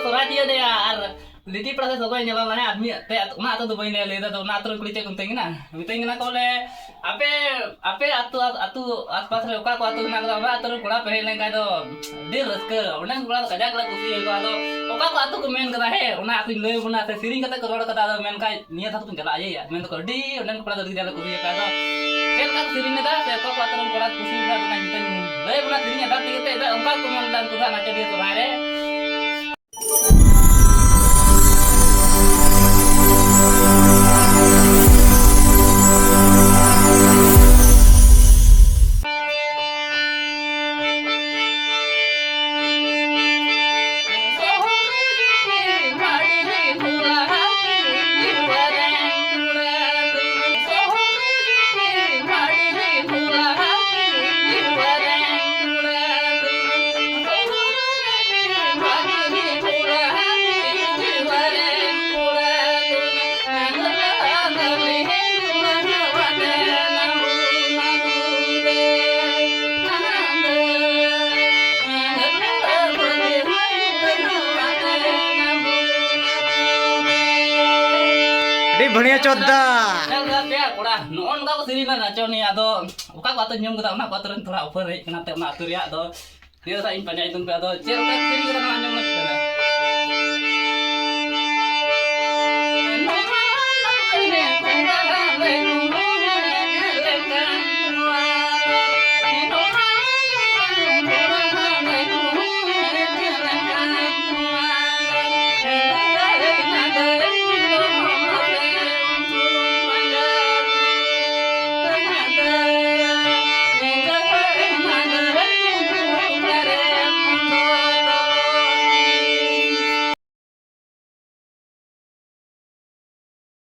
sorat dia deh ar liti proses sokoy nyala nanya admi te una atau tuh bayi lele tuh una atur kulit cek unting na kole ape atu pas reka ko atur na kala atur kula pe leng kai do dir ke una kula kajak la kusi ko ado oka ko atu kemen kata he una aku le una te siring kata korol kata men kai niat aku tunjala aja ya men to di una kula dari dia kusi ka do ken kan siring da te ko atur kula kusi na na jiten le una siring da te te oka ko men dan tuhan aja dia tuh hari बढ़िया चौदह कोड़ा non का सिरी ना नाचो नी आदो ओका को nyom kita ना को थोड़ा ऊपर है कना ते ना तुरिया दो ये सा इन पंजाय तुम पे आदो चेर का सिरी करा ना